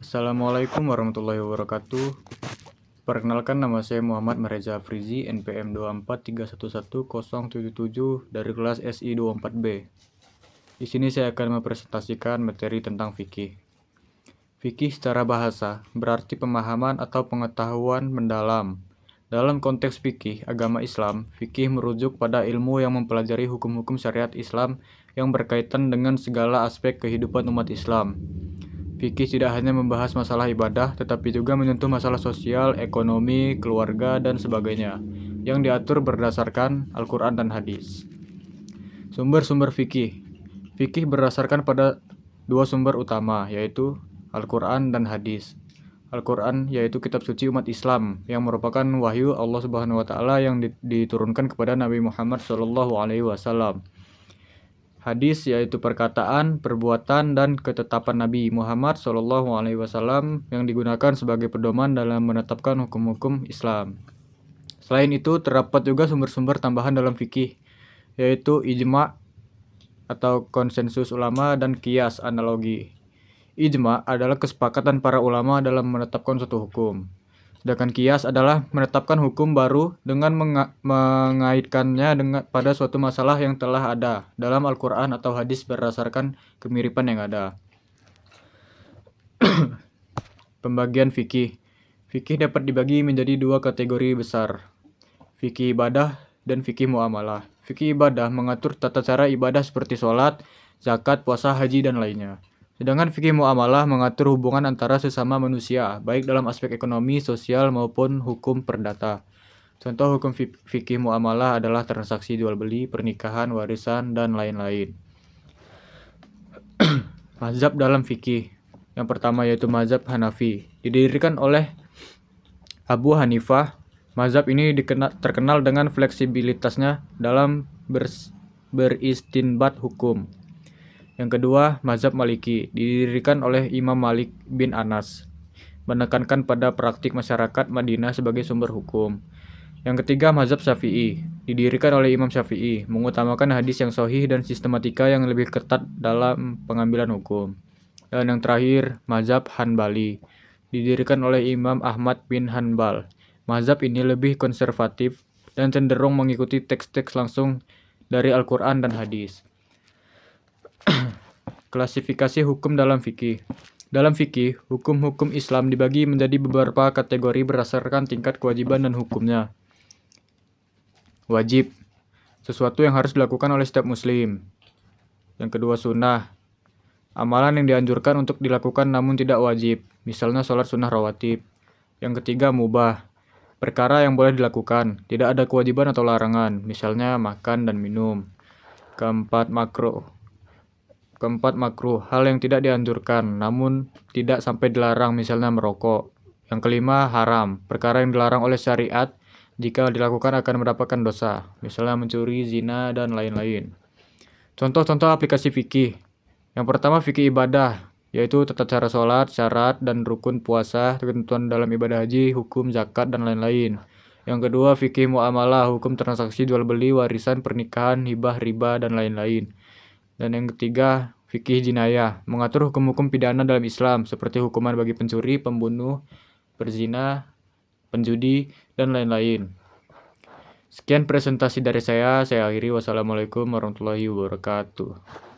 Assalamualaikum warahmatullahi wabarakatuh. Perkenalkan, nama saya Muhammad Mereza Afrizi, NPM 243111077 dari kelas SI 24B. Di sini saya akan mempresentasikan materi tentang fikih. Fikih secara bahasa berarti pemahaman atau pengetahuan mendalam. Dalam konteks fikih agama Islam, fikih merujuk pada ilmu yang mempelajari hukum-hukum syariat Islam yang berkaitan dengan segala aspek kehidupan umat Islam. Fikih tidak hanya membahas masalah ibadah, tetapi juga menyentuh masalah sosial, ekonomi, keluarga, dan sebagainya, yang diatur berdasarkan Al-Quran dan hadis. Sumber-sumber fikih. Fikih berdasarkan pada dua sumber utama, yaitu Al-Quran dan hadis. Al-Quran yaitu kitab suci umat Islam, yang merupakan wahyu Allah Subhanahu wa Ta'ala yang diturunkan kepada Nabi Muhammad SAW. Hadis yaitu perkataan, perbuatan, dan ketetapan Nabi Muhammad SAW yang digunakan sebagai pedoman dalam menetapkan hukum-hukum Islam. Selain itu, terdapat juga sumber-sumber tambahan dalam fikih, yaitu ijma' atau konsensus ulama dan qiyas analogi. Ijma' adalah kesepakatan para ulama dalam menetapkan suatu hukum. Sedangkan qiyas adalah menetapkan hukum baru dengan mengaitkannya pada suatu masalah yang telah ada dalam Al-Quran atau hadis berdasarkan kemiripan yang ada. Pembagian fikih. Fikih dapat dibagi menjadi dua kategori besar, fikih ibadah dan fikih muamalah. Fikih ibadah mengatur tata cara ibadah seperti sholat, zakat, puasa, haji, dan lainnya. Sedangkan fikih muamalah mengatur hubungan antara sesama manusia, baik dalam aspek ekonomi, sosial, maupun hukum perdata. Contoh hukum fikih muamalah adalah transaksi jual beli, pernikahan, warisan, dan lain-lain. Mazhab dalam fikih. Yang pertama yaitu mazhab Hanafi. Didirikan oleh Abu Hanifah. Mazhab ini terkenal dengan fleksibilitasnya dalam beristinbat hukum. Yang kedua, mazhab Maliki, didirikan oleh Imam Malik bin Anas, menekankan pada praktik masyarakat Madinah sebagai sumber hukum. Yang ketiga, mazhab Syafi'i, didirikan oleh Imam Syafi'i, mengutamakan hadis yang sahih dan sistematika yang lebih ketat dalam pengambilan hukum. Dan yang terakhir, mazhab Hanbali, didirikan oleh Imam Ahmad bin Hanbal. Mazhab ini lebih konservatif dan cenderung mengikuti teks-teks langsung dari Al-Quran dan hadis. Klasifikasi hukum dalam fikih. Dalam fikih, hukum-hukum Islam dibagi menjadi beberapa kategori berdasarkan tingkat kewajiban dan hukumnya. Wajib, sesuatu yang harus dilakukan oleh setiap muslim. Yang kedua, sunnah, amalan yang dianjurkan untuk dilakukan namun tidak wajib, misalnya sholat sunnah rawatib. Yang ketiga, mubah, perkara yang boleh dilakukan, tidak ada kewajiban atau larangan, misalnya makan dan minum. Keempat, makruh, hal yang tidak dianjurkan namun tidak sampai dilarang, misalnya merokok. Yang kelima, haram, perkara yang dilarang oleh syariat jika dilakukan akan mendapatkan dosa, misalnya mencuri, zina, dan lain-lain. Contoh-contoh aplikasi fikih. Yang pertama, fikih ibadah, yaitu tata cara sholat, syarat dan rukun puasa, ketentuan dalam ibadah haji, hukum zakat, dan lain-lain. Yang kedua, fikih muamalah, hukum transaksi jual beli, warisan, pernikahan, hibah, riba, dan lain-lain. Dan yang ketiga, fikih jinayah, mengatur hukum-hukum pidana dalam Islam, seperti hukuman bagi pencuri, pembunuh, perzina, penjudi, dan lain-lain. Sekian presentasi dari saya akhiri. Wassalamualaikum warahmatullahi wabarakatuh.